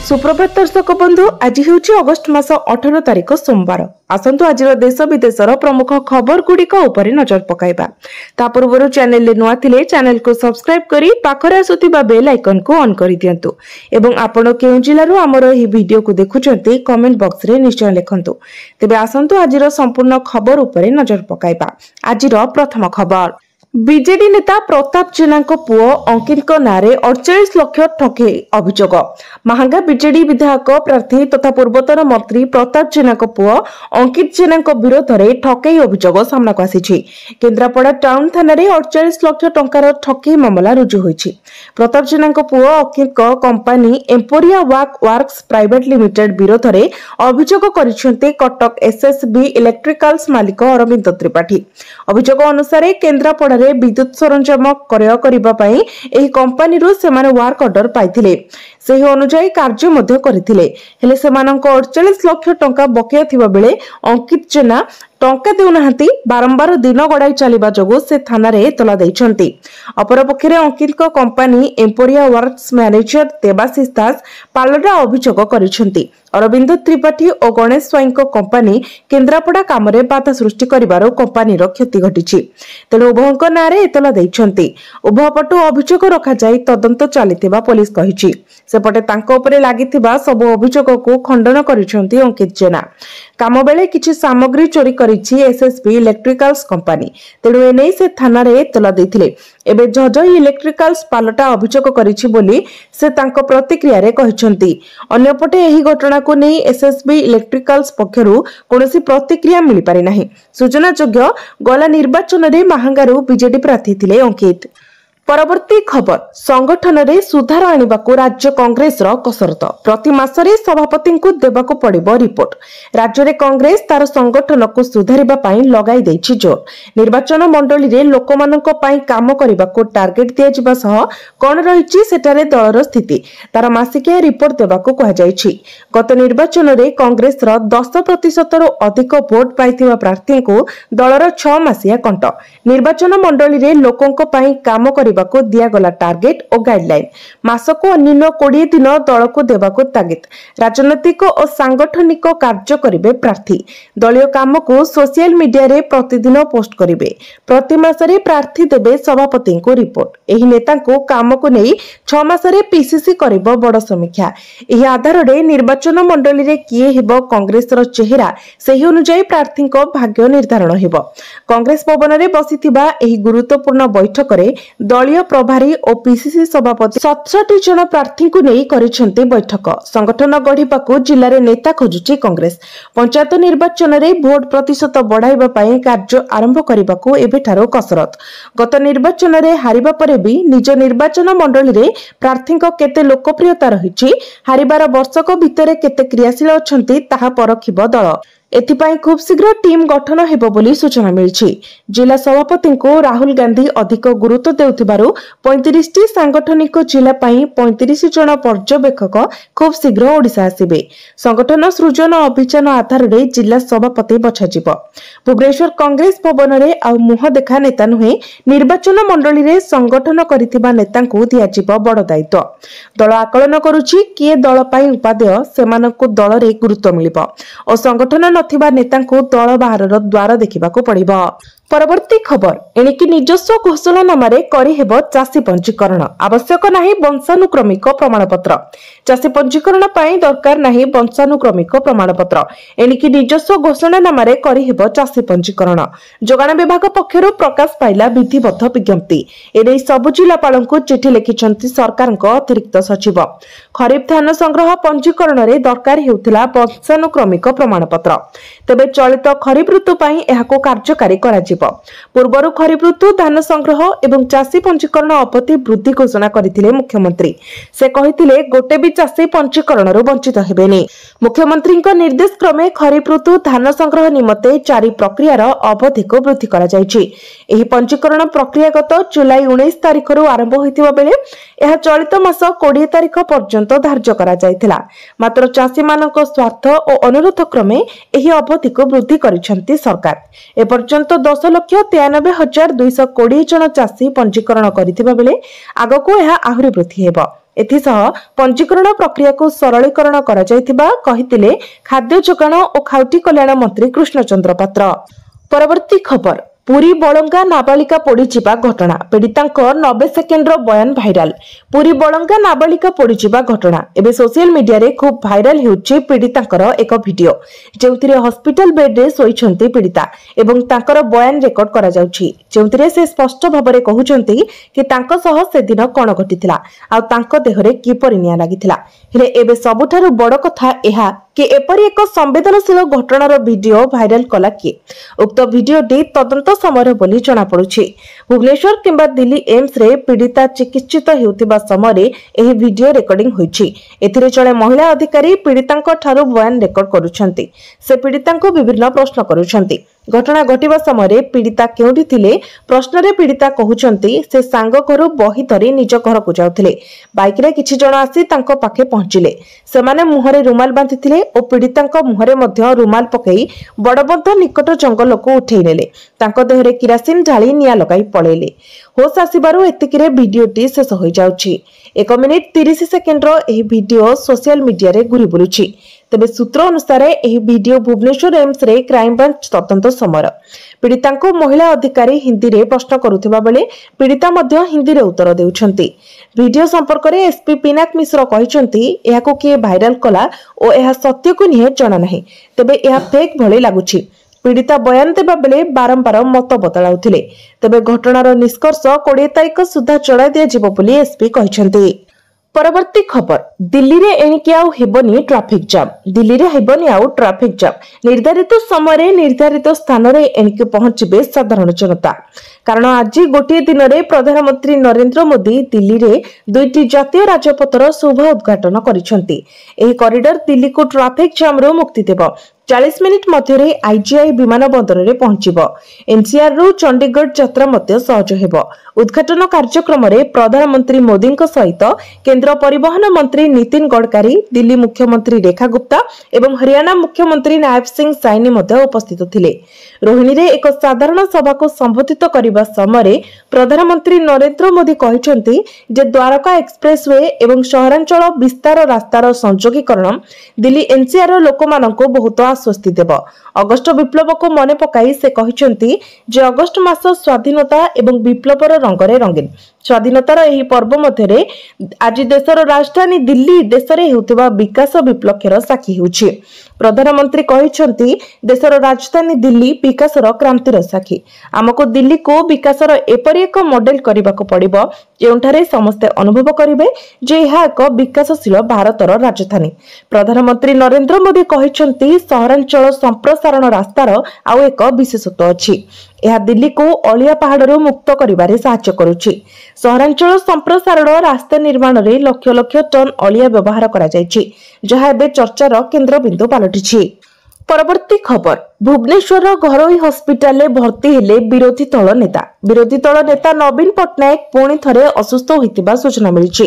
सुप्रभात दर्शक बंधु, आज हूँ अगस्ट मास 18 तारिख सोमवार। आसतु आज देश विदेशर प्रमुख खबर गुड़िक नजर पकाइबा। ता पूर्व चैनल नुआ थिले चैनल को सब्सक्राइब करी पाखरे आसुथिबा बेल आइकन को ऑन करि दियंतु एवं आपण केउ जिल्लारु हमर एही वीडियो को देखुचंती कमेंट बॉक्स रे निश्चय लिखंतु। तेबे आसंतु आजिर संपूर्ण खबर उपरे नजर पकाइबा। आजिर प्रथम खबर, बीजेडी नेता प्रताप जेना पुओ अंकित नारे 48 लाख ठके अभियोग। महांगा बीजेडी विधायक प्रार्थी तथा पूर्वतन मंत्री प्रताप जेना पुओ अंकित जेना विरोध में ठकई अभियोग सामना को आसी। केन्द्रापड़ा टाउन थाना 48 लाख टंकार ठकई मामला रुजु होईछि। प्रताप जेना पुओ अंकित company Emporia works private limited विरोध में अभियोग करिसेंते कटक एसएसबी इलेक्ट्रिकल्स मालिक अरविंद त्रिपाठी। अभियोग अनुसार केन्द्रापड़ा विद्युत सरंजाम क्रय करने कंपनी वर्क ऑर्डर पाइथिले, सेही अनुसार कार्य मध्य करथिले। हेले सेमानक 48 लाख टंका बकेया थिबा बेले अंकित जेना टंका देउनाहांती बारंबार दिन गड़ाई चलिबा जोगु से थाना रे एतला दैछंती। अपरपक्षे अंकित company Emporia works manager Debashish दास पालटा अभियोग करिसेंती। अरविंद त्रिपाठी और गणेश स्वाई कंपनी केन्द्रापड़ा काम रे बाधा सृष्टि करिबारो कंपनीर क्षति घटिछि। तेणु उभयक नारे एतला दैछंती। उभय पटु अभियोग रखा जाई तदंत चलिथिबा पुलिस कहिछि। सेपटे तांको उपरे लागिथिबा सब अभियोग को खंडन करिसेंती अंकित जेना। काम बेले किछि सामग्री चोरी करिछि एसएसबी इलेक्ट्रिकल्स कंपनी। तेणु एने से थाना रे एतला दैथिले। एबे जज इलेक्ट्रिकल्स पालटा अभियोग करिछि बोली से तांको प्रतिक्रिया रे कहिसंती। अन्यपटे एही घटना को नहीं एसएसबी इलेक्ट्रिकल्स पक्षरु कोनोसी प्रतिक्रिया मिली पारि नाही। सूचनायोग्य गला निर्वाचन रे महांगारू बीजेडी प्रार्थी थिले अंकित। परवर्ती खबर, संगठन रे सुधार आनिबाकू राज्य कांग्रेस रो कसरत। प्रति मासरे सभापति को देबाकू पड़िबो रिपोर्ट। राज्य रे कांग्रेस तार संगठन को सुधारिबा पई लगाई दैछि जोर। निर्वाचन मंडली रे लोकमानक पई काम करिबाकू टार्गेट दिया जिबा सह कोन रहिछि सेटारे दलर स्थिति तार मासिकिया रिपोर्ट देबाकू कहा जायछि। गत निर्वाचन रे कांग्रेस रो 10% रो अधिक वोट पाइथिबा प्रार्थी को दलर 6 मासिया कंट। निर्वाचन मंडली रे लोकंक पई काम करिबा को दिया गला टार्गेट और गाइडलाइन मासक अन्य 20 दिन दल को देबाको तागिद। राजनैतिक और सांगठनिक कार्य करिवे प्रार्थी। दलीय काम को सोशल मीडिया रे प्रतिदिन पोस्ट करिवे। प्रति मासरे प्रार्थी देबे सभापति को रिपोर्ट। एही नेता को काम को नहीं 6 मासरे पीसीसी करिवो बड़ समीक्षा। एही आधार रे निर्वाचन मंडली रे किए हेबो कांग्रेस रो चेहरा सेही अनुसार प्रार्थी को भाग्य निर्धारण हेबो। कांग्रेस भवन रे बसिथिबा एही गुरुत्वपूर्ण बैठक रे दलीय प्रभारी और पीसीसी सभापति 67 जन प्रार्थी को नहीं करिसेंती बैठक। संगठन गढ़िबाकू जिल्ला रे नेता खोजुची कांग्रेस। पंचायत निर्वाचन रे भोट प्रतिशत बढ़ाइबा पई कार्य आरंभ करिबाकू एबेठारो कसरत। गत निर्वाचन रे हारिबा परे भी निज निर्वाचन मंडली रे प्रार्थी को केते लोकप्रियता रहिछि, हारिबार वर्षक भितरे केते क्रियाशील अछंती ताहा परखिबो दल। एथिपाई खूब शीघ्र टीम गठन हेबो बोली सूचना मिलिछि। जिला सभापति को राहुल गांधी अधिक गुरुत्व देउथिबारु 35 टी सांगठनिक जिला पाई 35 जन पर्यवेक्षक खूब शीघ्र ओडिशा आसिबे। संगठन सृजन अभियान आधार रे जिला सभापति बछाजिबो। भुवनेश्वर कांग्रेस भवन रे आ मुह देखा नेता नुहे निर्वाचन मंडली रे संगठन करिथिबा नेता को दियाजिबो बड़ दायित्व। दल आकलन करूछि किए दल पाई उपादेय सेमानकु दल रे गुरुत्व मिलिबो और संगठन नथिबा नेता को दल बाहरर द्वार देखिबा को पड़िबो। परवर्ती खबर, एणिकी निजस्व घोषणानामा रे करि हेबो चासी पंजीकरण। आवश्यक नाही वंशानुक्रमिक प्रमाणपत्र। चासी पंजीकरण पई दरकार नाही वंशानुक्रमिक प्रमाणपत्र। एणिकी निजस्व घोषणानामा रे करि हेबो चासी पंजीकरण। जोगाण विभाग पक्षरु प्रकाश पाइला विधिबद्ध विज्ञप्ति। एनै सबु जिलापालंकु चिठी लिखिछंती सरकारक अतिरिक्त सचिव। खरीफ धान संग्रह पंजीकरण रे दरकार हेउथिला वंशानुक्रमिक प्रमाणपत्र। तेबे चलित खरीफ ऋतु पई एहाको कार्यकारी करा पूर्वर खरीफ ऋतु धान संग्रह एवं चाषी पंजीकरण अवधि वृद्धि घोषणा करथिले मुख्यमंत्री। से कहिथिले गोटे भी चाषी पंजीकरण वंचित हेबेनी। मुख्यमंत्री निर्देश क्रमे खरीफ ऋतु धान संग्रह निमते 4 प्रक्रियार अवधि को वृद्धि करा जायछि। एही पंजीकरण प्रक्रिया गत जुलाई 19 तारिख रु आरंभ होइतिबा बेले एहा चलित मास 20 तारिख पर्यंत धार्य करा जायथिला। मात्र चाषी मानक स्वार्थ और अनुरोध क्रमे एही अवधि को वृद्धि करिसंती सरकार। ए पर्यंत 10,93,220 जन चाषी पंजीकरण करथिबा बेले आगको एहा आहुरी वृद्धि हेबो। एथिसह पंजीकरण प्रक्रिया को सरलीकरण करा जायतिबा कहितिले खाद्य जोगाण और खाउटी कल्याण मंत्री कृष्णचंद्र पात्र। परवर्ती खबर पुरी बलंगा नाबालिका पोड़ीजिबा घटना पीड़िता 90 सेकेंड बयान भाइराल। पुरी बलंगा नाबालिका पोड़ीजिबा घटना एबे सोशल मीडिया रे खूब भाइराल हेउछि पीड़ितांकर एक वीडियो जेउथिरे हॉस्पिटल बेड रे सोइछंती पीड़िता एवं तांकर बयान रेकॉर्ड करा जाउछि जेउथिरे से स्पष्ट भाबरे कहउछंती कि तांको सह से दिन कोन घटिथिला आ तांको देहरे किपरि निया लागिथिला। हेले एबे सबुठारु बड़ कथा एहा कि एपरि एक संवेदनशील घटनार वीडियो भाइराल कला किए। उक्त वीडियोटी तदंत समय बोली जना पड़ुछि। भुवनेश्वर किंबा दिल्ली एम्स रे पीड़िता चिकित्सित हेउथिबा समय एही वीडियो रेकॉर्डिंग होइछि। एथिरे जणे महिला अधिकारी पीड़ितांक ठारू बयान रेकॉर्ड करूछंती। से पीड़ितांको विभिन्न प्रश्न करूछंती। घटना घटिबा समय पीड़िता केउठी थिले प्रश्न रे पीड़िता कहउछंती से सांग घरु बही धरी निज घर को जाउथिले। बाइक रे किछि जण आसी तांको पाखे पहुंचिले। सेमाने मुहरे रुमाल बांधिथिले और पीड़ितांक मुहरे मध्य रुमाल पकई बड़बंध निकट जंगल को उठेई नेले। तांको देहरे किरासिन ढाली निया लगाई पळेले। होश आसीबारु एतिकिरे वीडियोटी शेष होई जाउछि। 1 मिनिट 30 सेकेंड रो एही वीडियो सोशल मीडिया रे घुरी बुलुछि। तेबे सूत्र अनुसार एही वीडियो भुवनेश्वर एम्स रे क्राइम ब्रांच तदंत समय पीड़िता को महिला अधिकारी हिंदी रे प्रश्न करुथिबा बेले पीड़िता मध्य हिंदी रे उत्तर देउछंती। वीडियो संपर्क रे एसपी पिनाक मिश्र कहिसंती एहाको किए भाइराल कला ओ एहा सत्य को निहे जणा नाही तेबे एहा फेक भଳି लागुछि। पीड़िता बयान देबा बेले बारंबार मत बदलाउथिले। तेबे घटनार निष्कर्ष 20 तारिख सुधा चढ़ा दिया जिवो बोली एसपी कहिसंती। परवर्ती खबर दिल्ली रे एणिके आउ हेबनी ट्रैफिक जाम। दिल्ली रे हेबनी आउ ट्रैफिक जाम। निर्धारित समय रे निर्धारित स्थान रे एणिके पहुंचबे साधारण जनता। कारण आज गोटे दिन रे प्रधानमंत्री नरेंद्र मोदी दिल्ली रे 2टी जातीय राजपथर शुभ उद्घाटन करिसंती। एही कॉरिडोर दिल्ली को ट्रैफिक जाम रो मुक्ति देबो। 40 मिनिट मध्य आईजीआई विमान बंदर रे पहुंचिबो। एनसीआर रु चंडीगढ़ यात्रा मध्य सहज हेबो। उद्घाटन कार्यक्रम रे प्रधानमंत्री मोदी सहित केंद्र परिवहन मंत्री नितिन गडकरी, दिल्ली मुख्यमंत्री रेखा गुप्ता एवं हरियाणा मुख्यमंत्री नायब सिंह साइनी मध्य उपस्थित थिले। रोहिणी रे एक साधारण सभा को संबोधित करबा समय प्रधानमंत्री नरेंद्र मोदी कहिसंती जे द्वारका एक्सप्रेसवे एवं शहरांचल विस्तार रास्तार संयोगीकरण दिल्ली एनसीआर लोकमाननको बहुत आश्वस्ति देव। अगस्ट विप्लव को मन पकाई से कहिसंती जे अगस्ट मास स्वाधीनता एवं विप्लवर रंगरे रंगीन। स्वाधीनतार एही पर्व मध्यरे आज देशर राजधानी दिल्ली देशरे हेउथिबा विकास विप्लक्षर साक्षी हेउछि। प्रधानमंत्री कहिसंती देशर राजधानी दिल्ली विकासर क्रांतिर साक्षी। आमको दिल्ली को विकासर एपरि एक मॉडल करबाको पड़िबो जेउठारे समस्त अनुभव करिवे जे एहा एक विकासशील भारतर राजधानी। प्रधानमंत्री नरेंद्र मोदी कहिसंती सहरांचल संप्रसारण रास्तार आउ एक विशेषत्व अछि। यह दिल्ली को अलिया पहाड़ मुक्त करिबारे सहायता करुछि। सहरांचल संप्रसारण रास्ता निर्माण रे लक्ष लक्ष टन अलिया व्यवहार करा जायछि जहा एबे चर्चार केंद्रबिंदु पालटिछि। परवर्ती खबर भुवनेश्वर घरोई हॉस्पिटल भर्ती हेले विरोधी दल नेता। विरोधी दल नेता नवीन पट्टनायक पुणी थरे असुस्थ होइतिबा सूचना मिलिछि।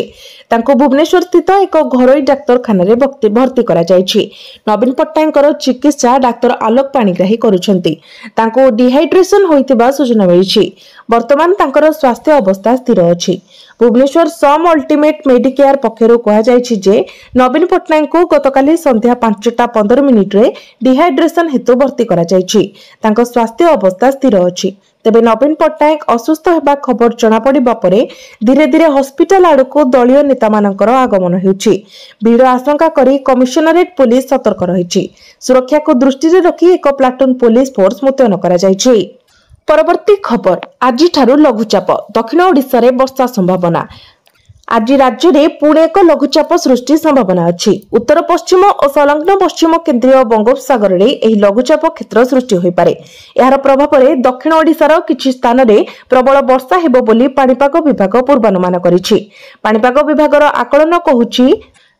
तांको भुवनेश्वर स्थित एक घरोई डाक्तरखाना रे भर्ती करा जायछि। नवीन पट्टनायकर चिकित्सा डाक्तर आलोक पाणिग्राही करूछंती। तांको डिहाइड्रेशन होइतिबा सूचना मिलिछि। वर्तमान तांकर स्वास्थ्य अवस्था स्थिर अछि। भुवनेश्वर सम अल्टीमेट मेडिकेयर पक्षरु कहा जायछि जे नवीन पट्टनायक को गतकाली संध्या 5:15 रे डिहाइड्रेशन हेतु भर्ती करा जायछि। तांको स्वास्थ्य अवस्था स्थिर अछि। तेबे नवीन पट्टनायक असुस्थ हेबा खबर जना पड़िबा परे धीरे धीरे हॉस्पिटल आड़ को दलीय नेता मानकर आगमन हेउछि। भीड़ आशंका करी कमिशनरेट पुलिस सतर्क रहिछि। सुरक्षा को दृष्टि रे रखी एक प्लाटून पुलिस फोर्स मुतयन करा जायछि। परवर्ती खबर आज ठारू लघुचाप दक्षिण ओडिशा रे वर्षा संभावना। आज राज्य में पुणे एक लघुचाप सृष्टि संभावना अछि। उत्तर पश्चिम और संलग्न पश्चिम केंद्रीय बंगोपसागर रे एही लघुचाप क्षेत्र सृष्टि होई पारे। यार प्रभाव रे दक्षिण ओडिशार किछि स्थान रे प्रबल वर्षा हेबो बोली पाणीपाग विभाग पूर्वानुमान करिछि। पाणीपाग विभागर आकलन कहुछि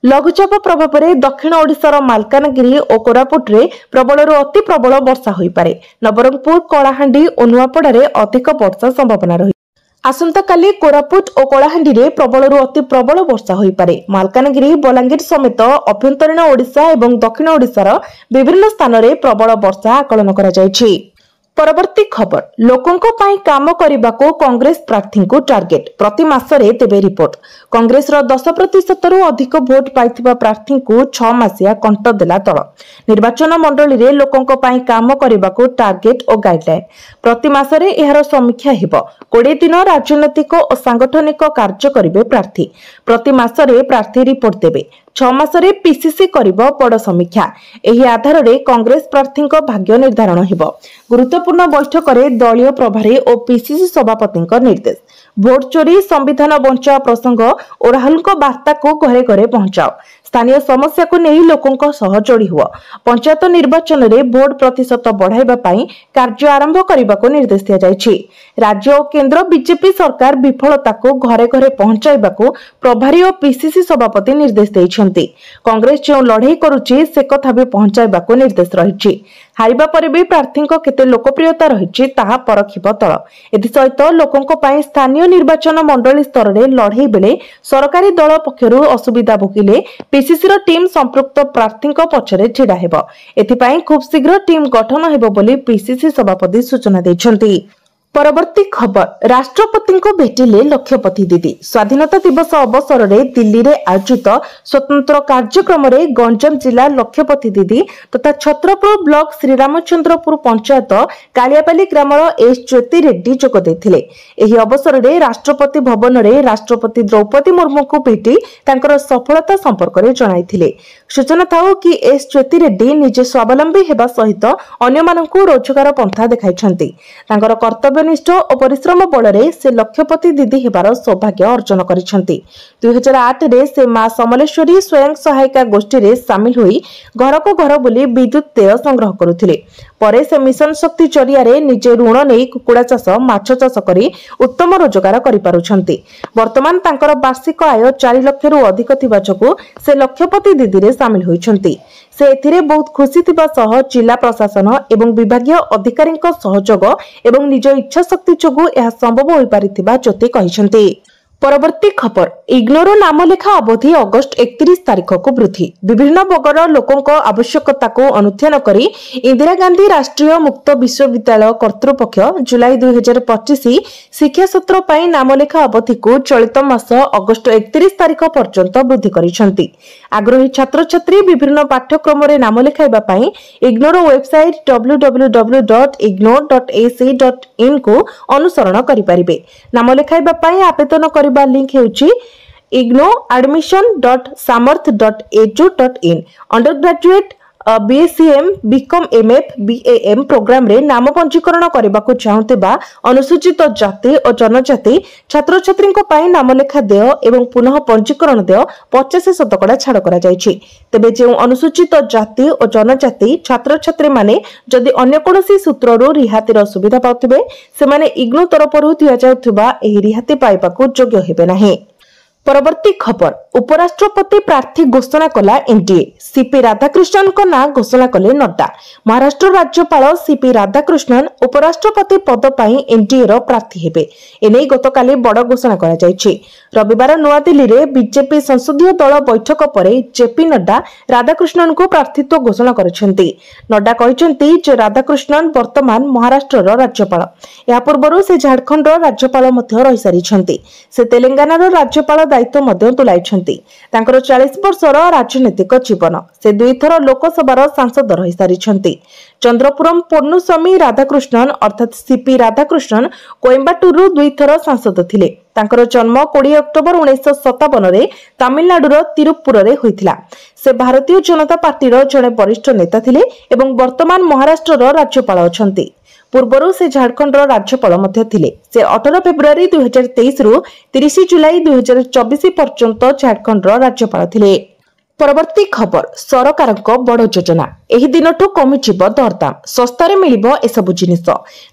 लघुचाप प्रभाव रे दक्षिण ओडिशार मालकानगिरी और कोरापुट रे प्रबल रु अति प्रबल वर्षा होई पारे। नवरंगपुर, कलाहांडी और नुआपड़ा रे अधिक वर्षा संभावना रही। आसंता काली कोरापुट और कलाहांडी रे प्रबल रु अति प्रबल वर्षा होई पारे। मालकानगिरी, बलांगीर समेत अभ्यंतरीण ओडिशा एवं दक्षिण ओडिशार विभिन्न स्थान रे प्रबल वर्षा आकलन करा जायछि। परवर्ती खबर लोकों काम करने को कांग्रेस प्रार्थी को टार्गेट प्रति मासरे देवे रिपोर्ट कांग्रेस 10% रु अधिक भोट पाइथिबा प्रार्थी को 6 मासिया कंट देला दल निर्वाचन मंडली रे लोकों काम करने को टार्गेट और गाइडलाइन प्रति मासरे एहार समीक्षा हेबो 20 दिन राजनैतिक और सांगठनिक कार्य करिवे प्रार्थी प्रति मासरे प्रार्थी रिपोर्ट देबे 6 मासरे पीसीसी करिबो बड़ समीक्षा एही आधार रे कांग्रेस प्रार्थी भाग्य निर्धारण हेबो गुरुत्वपूर्ण बैठक में दलीय प्रभारी और पीसीसी सभापति निर्देश भोट चोरी संविधान बंचाओ प्रसंग और राहुल वार्ता को घरे घरे पहुंचाओ स्थानीय समस्या को नहीं लोकों सह जोड़ी हुआ पंचायत निर्वाचन में भोट प्रतिशत बढ़ाइबा पई कार्य आरंभ करने को निर्देश दिया जायछि राज्य और केंद्र बीजेपी सरकार विफलता को घरे घरे पहुंचाइबा को प्रभारी और पीसीसी सभापति निर्देश देइछन्ति कांग्रेस जो लड़ाई करुछि से कथा भी पहुंचाइबा को निर्देश रहिछि हारिबा पर भी प्रार्थी केते लोकप्रियता रहिछि ताहा परखिबो दल एथिसहित लोकों पई स्थानीय निर्वाचन मंडली स्तर में लड़ाई बेले सरकारी दल पक्षरु असुविधा भोगिले पीसीसी रो टीम संपृक्त प्रार्थी पछरे छिड़ा हेबो एथिपाई खूब शीघ्र टीम गठन हेबो बोली पीसीसी सभापति सूचना दैछन्ति। परवर्ती खबर राष्ट्रपति को भेटिले लक्ष्यपति दीदी स्वाधीनता दिवस अवसर में दिल्ली में आयोजित स्वतंत्र कार्यक्रम में गंजाम जिला लक्ष्यपति दीदी तथा छत्रपुर ब्लॉक श्रीरामचंद्रपुर पंचायत कालियापाली ग्रामर एस ज्योति रेड्डी जोग देथिले एही अवसर में राष्ट्रपति भवन में राष्ट्रपति द्रौपदी मुर्मू को भेटी तांकर सफलता संपर्क में जणाइथिले सूचना थाउ कि एस ज्योति रेड्डी निजे स्वावलंबी हेबा सहित अन्य मानकु रोजगार पंथा देखाइछन्ति तांकर कर्तव्य निष्ठ और परिश्रम बल से लक्ष्यपति दीदी हेबार सौभाग्य अर्जन करिसेंति 2008 रे से मां समलेश्वरी स्वयं सहायिका गोष्ठी रे शामिल होई घर को घर बुली विद्युत देय संग्रह करुथिले परे से मिशन शक्ति जरिया रे निजे ऋण नै कुकुड़ा चाष माछ चाष करी उत्तम रोजगार करि पारुछंती वर्तमान तांकर वार्षिक आय 4 लाख रु अधिक थिबा जको से लक्ष्यपति दीदी रे शामिल होइछंती से एथिरे बहुत खुशी थिबा सह जिला प्रशासन एवं विभागीय अधिकारी सहयोग एवं निज इच्छा शक्ति जोगु यह संभव होई पारिथिबा ज्योति कहिसेंती। परवर्ती खबर इग्नोर नामलेखा अवधि अगस्त 31 तारिख को वृद्धि विभिन्न वर्गर लोकों आवश्यकता को अनुध्यान करी इंदिरा गांधी राष्ट्रीय मुक्त विश्वविद्यालय कर्तृपक्ष जुलाई 2025 शिक्षा सत्र पर नामलेखा अवधि को चलित मास अगस्त 31 तारिख पर्यंत वृद्धि करिसेंति आग्रही छात्र छात्री विभिन्न पाठ्यक्रम रे नाम लेखाइबा पई इग्नोर वेबसाइट www.ignore.ac.in को अनुसरण करि परिबे नाम लेखाइबा पई आवेदन करबा लिंक हेउची igno.admission.samarth.edu.in अंडर ग्रेजुएट बीएससीएम बीकॉम एमएफ बीएएम प्रोग्राम रे नाम पंजीकरण करने को चाहूबा अनुसूचित जाति और जनजाति छात्र छात्री नाम लेखा देय एवं पुनः पंजीकरण देय 50% छाड़ करा जायछि तेबे जे अनुसूचित जाति और जनजाति छात्र छात्री माने जदि अन्य कोनोसी सूत्ररो रिहातिर सुविधा पाउथिबे से माने इग्नो तरफरु दिया जाउथबा एही रिहाती पाइबाकू योग्य हेबे नाही। परवर्ती खबर उपराष्ट्रपति प्रार्थी घोषणा कला एनडीए सीपी राधाकृष्णन को ना घोषणा कले नड्डा महाराष्ट्र राज्यपाल सीपी राधाकृष्णन उपराष्ट्रपति पद पाई एनडीए रो प्रार्थी हेबे एनै गतकाली बड़ घोषणा करा जायछि रविवार नवा दिल्ली रे बीजेपी संसदीय दल बैठक परे जेपी नड्डा राधाकृष्णन को प्रार्थीत्व घोषणा करछन्ती नड्डा कहिसन्ती जे राधाकृष्णन वर्तमान महाराष्ट्र रो राज्यपाल या पूर्वरु से झारखंड रो राज्यपाल मध्ये रहि सारिछन्ती से तेलंगाना रो राज्यपाल दायित्व मध्य तुलाइछन्ती तांकर 40 वर्षर राजनीतिक जीवन से 2 थर लोकसभा सांसद रहि सारिछन्ती चंद्रपुरम पोन्नुस्वामी राधाकृष्णन अर्थात सीपी राधाकृष्णन कोयम्बाटूरु 2 थर सांसद थिले तांकर जन्म 20 अक्टोबर 1957 रे तमिलनाडुर तिरुपुर रे होइथिला से भारतीय जनता पार्टीर जने वरिष्ठ नेता थिले एवं वर्तमान महाराष्ट्रर राज्यपाल अछन्ती पूर्वरु से झारखंड राज्यपाल मध्य थिले से 18 फेब्रुआरी 2023 रु 30 जुलाई 2024 पर्यंत झारखंड राज्यपाल थिले। परवर्ती खबर सरकार बड़ योजना एही दिनठू कमिजिब दरदाम सस्तारे मिलिबो एसबु जिनिस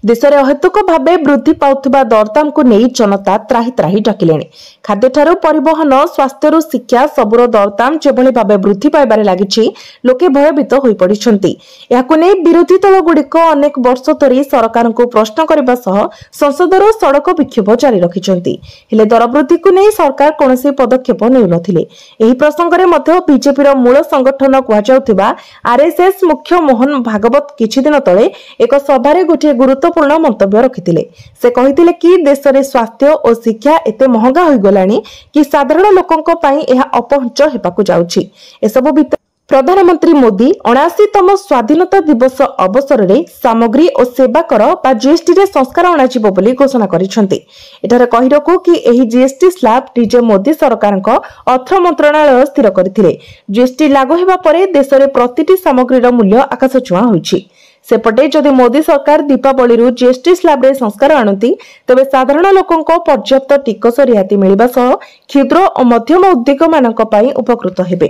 देश में अहेतुक भावे वृद्धि पाउथिबा दरदाम को नहीं जनता त्राही त्राही डाकिलेଣି खाद्य ठारू परिवहन स्वास्थ्य शिक्षा सबुर दरदाम जेभଳି भावे वृद्धि पाइबारे लागिछि लोके भयभीत होई पड़िछन्ति याकु नै विरोधी दल गुडिक अनेक वर्ष धरि सरकार को प्रश्न करबा सह संसदर सड़क विक्षोभ जारी रखिछन्ति हेले दर वृद्धि को नै सरकार कोनोसी पदक्षेप नेउ नथिले एही प्रसंग रे मध्य बीजेपी मूल संगठन कहुवा आरएसएस मुख्य मोहन भागवत किछि दिन तले एक सभारे गोटे गुरुत्वपूर्ण मंतव्य रखिथिले। से कहिथिले कि देश में स्वास्थ्य और शिक्षा एते महंगा होई गलानी कि साधारण लोकंक पई एहा अपहंच हेबाकु जाउछि। एसबु भितर प्रधानमंत्री मोदी 79तम स्वाधीनता दिवस अवसर में सामग्री और सेवा कर बा जीएसटी रे संस्कार अणाजिबो बोली घोषणा करिसेंती। एठारे कहि रखु कि एही जीएसटी स्लैब डीजे मोदी सरकार अर्थ मंत्रणालय स्थिर करथिले। जीएसटी लागू हेबा परे देश में प्रतिटी सामग्रीर मूल्य आकाश छुआ होइछि। सेपटे जदि मोदी सरकार दीपावली जीएसटी स्लैब रे संस्कार आणती तबे साधारण लोकंको पर्याप्त टिकस रिहाती मिलिबा सह क्षुद्र और मध्यम उद्योग मानक पई उपकृत हेबे।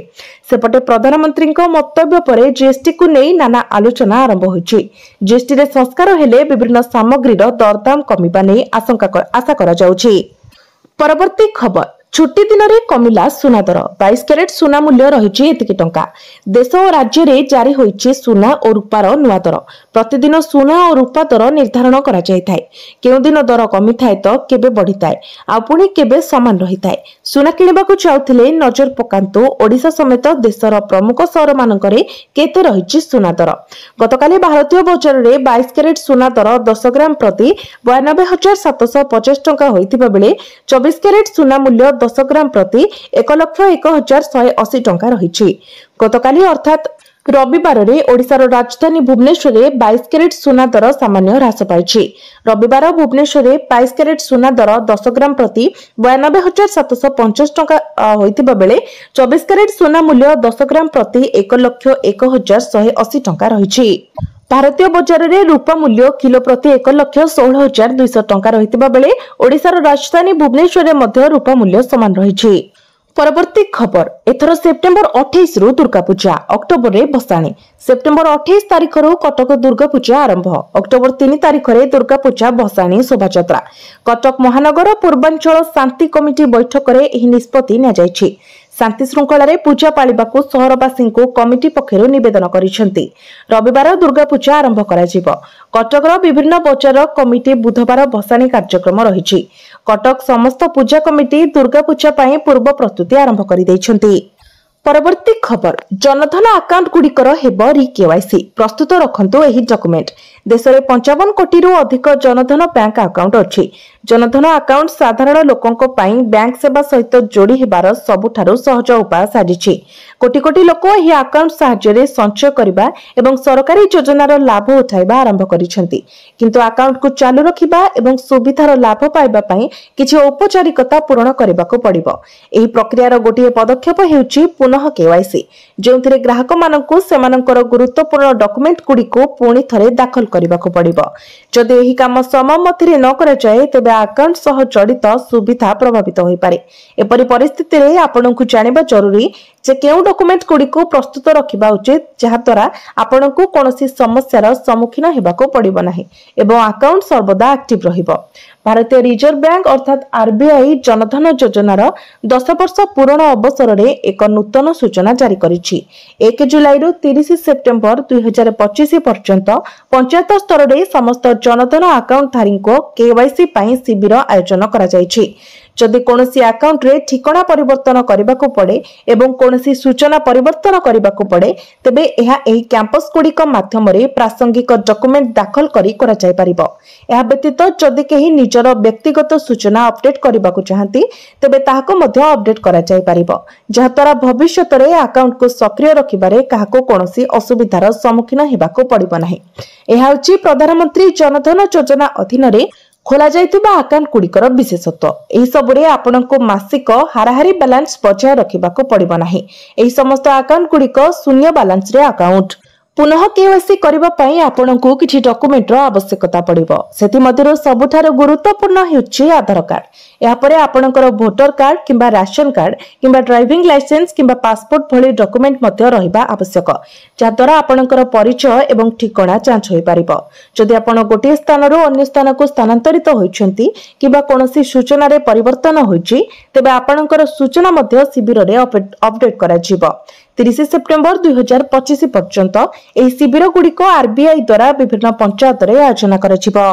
सेपटे प्रधानमंत्री मंतव्य पर जीएसटी को नहीं नाना आलोचना आरंभ होइछि। जीएसटी रे संस्कार हेले विभिन्न सामग्रीर दरदाम कमिबा नै आशा करा जाउछि। परवर्ती खबर छुट्टी दिन में कमिला सुना दर 22 कैरेट सुना मूल्य रही टंका। देश और राज्य में जारी होइछि सुना और रूपार नुआ दर। प्रतिदिन सुना और रूपा दर निर्धारण करा जाय थाए। केउ दिन दर कमी थाए तो केबे बढ़ी थाए आ पुणी केबे समान रही थाए। सुना किणिबाकु चाहुथिले नजर पकांतु ओडिशा समेत देशर प्रमुख शहर मानकरे केते रहिछि सुना दर। गतकाली भारतीय बजार में 22 कैरेट सुना दर 10 ग्राम प्रति 92,750 टंका होइथिबा बेले 24 कैरेट सुना मूल्य 10 ग्राम प्रति 1,01,180 टंका रही। गतकाली अर्थात रविवार रे ओडिशार राजधानी भुवनेश्वर में 22 कैरेट सुना दर सामान्य ह्रास पाइछि। रविवार भुवनेश्वर में 22 कैरेट सुना दर 10 ग्राम प्रति 92,750 टंका होइतिबा बेले 24 कैरेट सुना मूल्य 10 ग्राम प्रति 1,01,180 टंका रही। भारतीय बजार में रूपा मूल्य किलो प्रति 1,16,200 टंका रहितिबा बेले ओडिशार राजधानी भुवनेश्वर में रूपा मूल्य समान रही। परवर्ती खबर एथर सेप्टेम्बर 28 रु दुर्गा पूजा अक्टोबर रे भसाणी। सेप्टेम्बर 28 तारिख रु कटक दुर्गा पूजा आरंभ। अक्टोबर 3 तारिख रे दुर्गा पूजा भसाणी शोभायात्रा। कटक महानगर पूर्वांचल शांति कमिटी बैठक रे एही निष्पत्ति निया जायछि। शांति श्रृंखला रे पूजा पालिबाकू सहरवासी को कमिटी पक्षरु निवेदन करिसेंती। रविवार दुर्गा पूजा आरंभ कराजिबो। कटकर विभिन्न बजार कमिटी बुधवार भसाणी कार्यक्रम रहिछि। कटक समस्त पूजा कमिटी दुर्गा पूजा पई पूर्व प्रस्तुति आरंभ करि दैछंती। परवर्ती खबर जनधन अकाउंट गुड़िकर हेब रि केवाईसी प्रस्तुत रखंतु एही डॉक्यूमेंट। देश में 55 कोटी रु अधिक जनधन बैंक अकाउंट अछि। जनधन अकाउंट साधारण लोकंक पई बैंक सेवा सहित जोड़ी हेबार सबुठारु सहज उपाय साजिछि। कोटी कोटी लोक एही अकाउंट साहाय्य संचय करबा एवं सरकारी योजनार लाभ उठाइबा आरंभ करिसेंती। किंतु अकाउंट को चालू रखिबा एवं सुविधार लाभ पाइबा पई किछि औपचारिकता पूर्ण करबाको पड़िबो। एही प्रक्रियार गोटिए पदक्षेप हेउछि पुनः केवाईसी, जोंथिरे ग्राहक मानकु सेमानकर गुरुत्वपूर्ण डॉक्यूमेंट गुडी को पुणी थरे दाखल करबाको पड़िबो। जदि एही काम समय मथिरे न करा जाय तबे अकाउंट सह जड़ित सुविधा प्रभावित होई पारे। एपरि परिस्थिति रे आपनकु जानिबा जरूरी जे केउ डॉक्यूमेंट गुडी को प्रस्तुत रखिबा उचित जहा द्वारा आपनकु कोनोसी समस्यार सम्मुखीन हेबाको पड़िबो नाही एवं अकाउंट सर्वदा एक्टिव रहिबो। भारतीय रिजर्व बैंक अर्थात आरबीआई जनधन योजनार 10 वर्ष पूर्ण अवसर में एक नूतन सूचना जारी करिछि। 1 जुलाई रु 30 सेप्टेम्बर 2025 पर्यंत पंचायत स्तर में समस्त जनधन अकाउंट धारी को केवाईसी पई शिविर आयोजन करा जायछि। जदि कोनोसी अकाउंट रे ठिकाना परिवर्तन करबाको पड़े एवं कोनोसी सूचना परिवर्तन करबाको पड़े तेबे एहा एही कैंपस गुड़िक माध्यम रे प्रासंगिक डॉक्यूमेंट दाखल करी करा जाय परिबो। एहा व्यतीत जदि केही निजर व्यक्तिगत सूचना अपडेट करबाको चाहंती तेबे ताहाको मध्ये अपडेट करा जाय परिबो, जहा द्वारा भविष्यत रे अकाउंट को सक्रिय रखिबारे काहाको कोनोसी असुविधार सम्मुखीन हेबाको पड़िबो नाही। एहा होची प्रधानमंत्री जनधन योजना अधीन रे खोला जाइतबा अकाउंट गुड़िकर विशेषत्व। एही सबरे आपनको मासिक हाराहारी बैलेंस बजाय रखिबाको पड़िबो नाही। एही समस्त अकाउंट गुड़िक शून्य बैलेंस रे अकाउंट। पुनः केवाईसी करबा पई आपनको किछि डॉक्यूमेंट रो आवश्यकता पड़िबो। सेति मध्यरो सबुठारो गुरुत्वपूर्ण हेउछि आधार कार्ड। या परे आपनकर वोटर कार्ड किंबा राशन कार्ड किंबा ड्राइविंग लाइसेंस किंबा पासपोर्ट भली डॉक्यूमेंट मध्य रहिबा आवश्यक, जा द्वारा आपनकर परिचय एवं ठिकाना जांच होई परिबो। जदि आपण गोटे स्थान रो अन्य स्थान को स्थानांतरित होइछंती किंबा कोनोसी सूचना रे परिवर्तन होइछि तेबे आपनकर सूचना मध्य शिविर रे अपडेट करा जिवो। 30 सेप्टेम्बर 2025 पर्यंत एही शिविर गुड़िक आरबीआई द्वारा विभिन्न पंचायत रे आयोजन करा जिवो।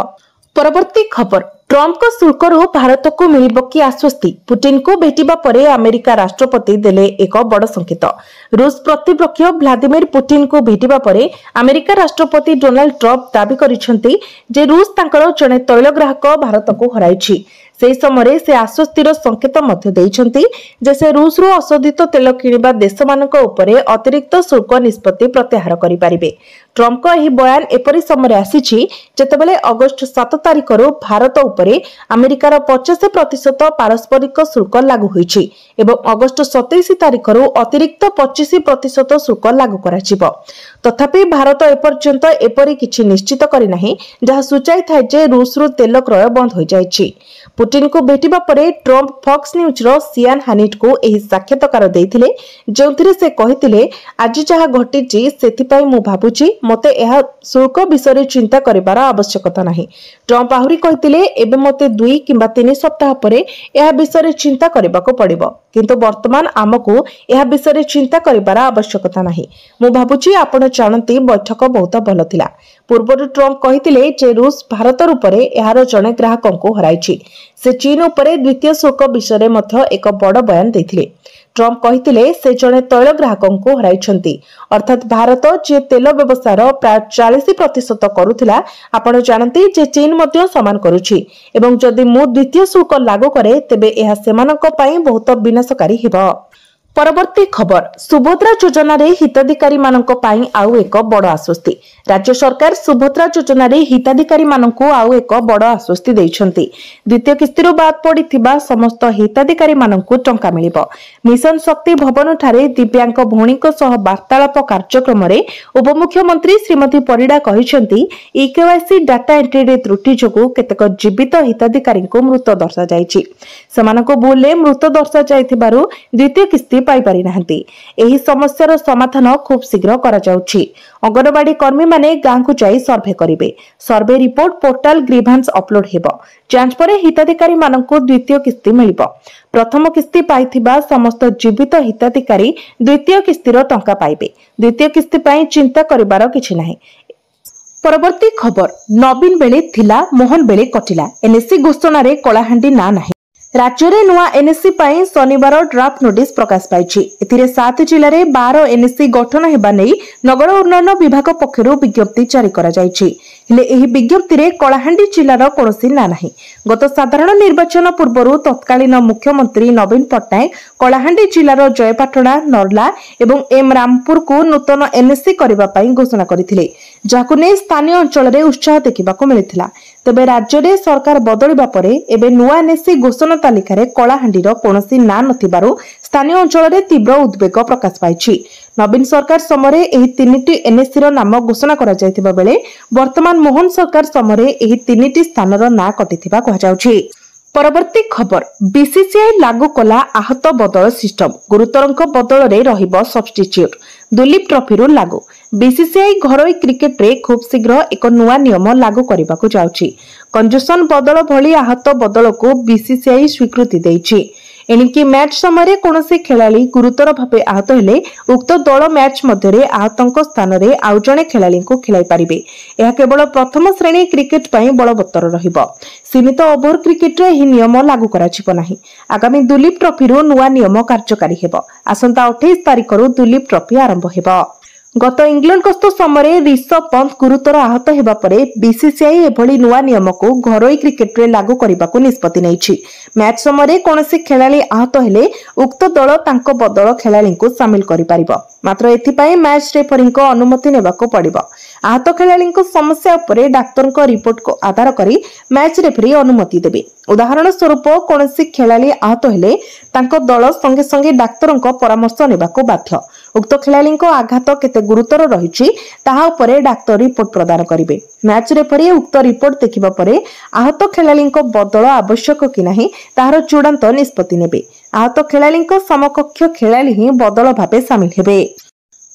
परवर्ती खबर ट्रम्प को शुल्करू भारत को मिलिब कि आश्वस्ति पुतिन को भेटिबा परे अमेरिका राष्ट्रपति देले एक बड़ संकेत। रूस प्रतिपक्ष व्लादिमीर पुतिन को भेटिबा परे अमेरिका राष्ट्रपति डोनाल्ड ट्रम्प दाबी करिसेंती जे रूस तांकर जने तैल ग्राहक भारत को हराइछि। से समय से आश्वस्तिर संकेत मध्य देइछंती जे से रूस रु अशोधित तेल किनिबा देश मानक उपरे अतिरिक्त शुल्क निष्पत्ति प्रत्याहार करि पारिबे। ट्रम्प को यह बयान एपरि समय आसीछि जेतेबेले अगस्त 7 तारिख रु भारत उपरे अमेरिकार 50% पारस्परिक शुल्क लागू होइछि एवं अगस्त 27 तारिख रु अतिरिक्त 25% शुल्क लागू कराजिबो। तथापि भारत एपर्यंत एपरि किछि निश्चित करि नाही जहा सूचाई थाए जे रूस रु तेल क्रय बंद हो जाइछि। पुतिन को भेटिबा परे ट्रम्प फॉक्स न्यूज रो सियान हानिट को एही साक्षात्कार देइथिले जेउथिरे से कहिथिले आज जहा घटिछि सेथिपाई मु भाबुछि मते एहा शुल्क विषय चिंता करिबार आवश्यकता नाही। ट्रम्प आहुरी कहिथिले एबे मते 2 किंबा 3 सप्ताह परे एहा विषय चिंता करिबाको पड़िबो किंतु वर्तमान आमको एहा विषय चिंता करिबार आवश्यकता नाही। मु भाबुछि आपण जानती बैठक बहुत भल थिला। पूर्व ट्रम्प कहिथिले जे रूस भारत उपरे एहार जने ग्राहकों को हराइछि। से चीन उपरे द्वितीय शुल्क विषय मध्य एक बड़ बयान देथिले। ट्रम्प कहिथिले से जने तैल ग्राहकों को हराइछंती अर्थात भारत जे तेल व्यवसायर प्राय 40% करुथिला आपण जानती जे चीन मध्य समान करूछि एवं जदि मु द्वितीय शुल्क लागू करे तेबे एहा सेमानक पई बहुत विनाशकारी हेबो। परवर्ती खबर सुभद्रा योजना रे हिताधिकारी मानक पाई आउ एक बड़ आश्वस्ति। राज्य सरकार सुभद्रा योजना रे हिताधिकारी मानक आउ एक बड़ आश्वस्ति दैछंती। द्वितीय किस्तीरो बाद पड़िथिबा समस्त हिताधिकारी मानक टंका मिलिबो। मिशन शक्ति भवन ठारे दिव्यांग भौणीक सह वार्तालाप कार्यक्रम रे उपमुख्यमंत्री श्रीमती परिडा कहिसेंती ईकेवाईसी डाटा एंट्री रे त्रुटि जोगु केतेक जीवित हिताधिकारी को मृत दर्शा जायछि। सेमानक भूले मृत दर्शा जायथिबारु द्वितीय किस्ती पाई पारि नाहंती। एही समस्यार समाधान खूब शीघ्र करा जाउछि। अंगनवाड़ी कर्मी माने गां को जाई सर्वे करिवे। सर्वे रिपोर्ट पोर्टल ग्रीभांस अपलोड हेबो। जांच परे हिताधिकारी मानकु द्वितीय किस्ती मिलिबो। प्रथम किस्ती पाइथिबा समस्त जीवित हिताधिकारी द्वितीय किस्तीर टंका पाइबे। द्वितीय किस्ती पई चिंता करिबार किछि नाही। परवर्ती खबर नवीन बेले थिला मोहन बेले कटिला। एनएससी घोषणा रे कलाहांडी ना नाही। राज्य में नुआ एनएससी पाई शनिवार ड्राफ्ट नोटिस प्रकाश पाई। एथिरे 7 जिले में 12 एनएससी गठन हेबा नै नगर उन्नयन विभाग पक्षरु विज्ञप्ति जारी करा जायछि। हेले एही विज्ञप्ति रे कलाहांडी जिलार कोनोसी ना नाही। गत साधारण निर्वाचन पूर्वरु तत्कालीन मुख्यमंत्री नवीन पट्टनायक कलाहांडी जिलार जयपाटना नरला एवं एम रामपुर को नूतन एनएससी करबा पाई घोषणा करथिले जाकु नै स्थानीय अंचल रे उत्साह देखिबाको मिलिथिला। तबे राज्य रे सरकार बदलिबा परे एबे नुआ एनएससी घोषणा तालिका रे कलाहांडीर कोनोसी ना नथिबारु स्थानीय अंचल रे तीव्र उद्वेग प्रकाश पाइछि। नवीन सरकार समय एही 3टी एनएससी रो नाम घोषणा करा जायतिबा बेले वर्तमान मोहन सरकार समय एही 3टी स्थानर ना कटिथिबा कहा जाउछि। परवर्ती खबर बीसीसीआई लागू कला आहत बदल सिस्टम। गुरुतरंक बदल रे रहिबो सब्स्टिट्यूट। दुलीप ट्रॉफी रु लागू। बीसीसीआई घरोई क्रिकेट रे खूब शीघ्र एक नुआ नियम लागू करबाकू जाउछि। कंजूसन बदल भली आहत बदल को बीसीसीआई स्वीकृति दैछि। एणिकी मैच समय कोनोसी खेलाड़ी गुरुतर भावे आहत हेले उक्त दल मैच मध्यरे आहतंक स्थान रे आउ जणे खेलाड़ी को खेलाई पारिबे। यह केवल प्रथम श्रेणी क्रिकेट पई बलवत्तर रहिबो। सीमित ओभर क्रिकेट रे ही नियम लागू कराजिबो नाही। आगामी दुलीप ट्रॉफी रु नुआ नियम कार्यकारी हेबो। आसंता 28 तारिख रु दुलीप ट्रॉफी आरंभ हेबो। गत इंग्लैंड गस्त समय ऋषभ पंत गुरुतर आहत हेबा परे बीसीसीआई एभली नुआ नियम को घरोई क्रिकेट रे लागू करबाकू निष्पत्ति नेछि। मैच समय कोनोसी खेलाड़ी आहत हेले उक्त दल तांको बदल खेलाड़ी को शामिल करि परिबो। मात्र एथिपाई मैच रेफरी को अनुमति नेबाको पड़िबो। आहत खेलाड़ी को समस्या उपरे डाक्टर को रिपोर्ट को आधार करी मैच रेफरी अनुमति देबे। उदाहरण स्वरूप कोनोसी खेलाड़ी आहत हेले तांको दल संगे संगे डाक्टर को परामर्श नेबाको बाध्य। उक्त खेलाड़ी को आघात केते गुरुतर रहिछि ताहा उपरे डाक्टर रिपोर्ट प्रदान करिवे। मैच रेफरी उक्त रिपोर्ट देखिबा परे आहत खेलाड़ी को बदल आवश्यक कि नाही ताहार चूड़ांत निष्पत्ति नेबे। आहत खेलाड़ी को समकक्ष खेलाड़ी ही बदल भावे शामिल हेबे।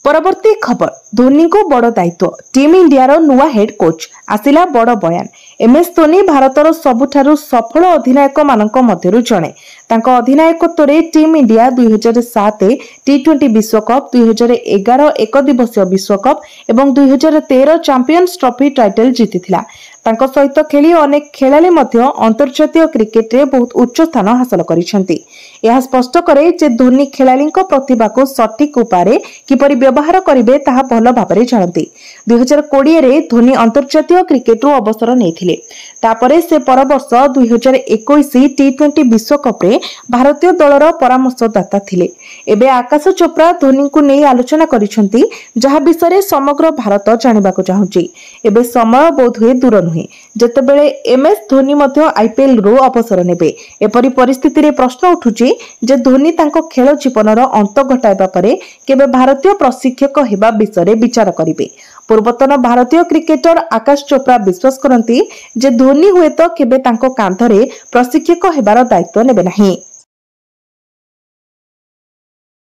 परवर्ती खबर धोनी को बड़ दायित्व। टीम इंडिया रो नुआ हेड कोच आसिला बड़ बयान। एमएस धोनी भारतर सबुठारु सफल अधिनायक मानक मध्यरु जणे। तांको अधिनायकत्व रे टीम इंडिया 2007 टी20 विश्वकप, 2011 एक दिवसीय विश्वकप एवं 2013 चैंपियंस ट्रॉफी टाइटल जीतिथिला। तांको सहित खेली अनेक खेलाड़ी मध्य अंतर्जातीय क्रिकेट रे बहुत उच्च स्थान हासिल करिसेंती। यह स्पष्ट करे जे धोनी खेलाड़ी प्रतिभा को सठिक उपाय किपरि व्यवहार करिवे ताहा भल भाबरे जानती। 2020 रे धोनी अंतर्जातीय क्रिकेट रो अवसर नेथिले। तापरे से पर वर्ष 2021 टी20 विश्वकप रे भारतीय दलर परामर्शदाता थिले। एबे आकाश चोप्रा धोनी को नै आलोचना करिसेंती, जहा विषय समग्र भारत जानिबाको चाहुची। एबे समय बोध हुए दूर नुहे जेतेबेले एमएस धोनी मध्य आईपीएल रो अवसर नेबे। एपरि परिस्थिति रे प्रश्न उठुची जे धोनी तांको खेल जीवनर अंत घटाइबा परे केबे भारतीय प्रशिक्षक हेबा विषय विचार करिवे। पूर्वतन भारतीय क्रिकेटर आकाश चोप्रा विश्वास करती जे धोनी हुए तो केबे तांको कांधरे प्रशिक्षक हेबार दायित्व नेबे नाही।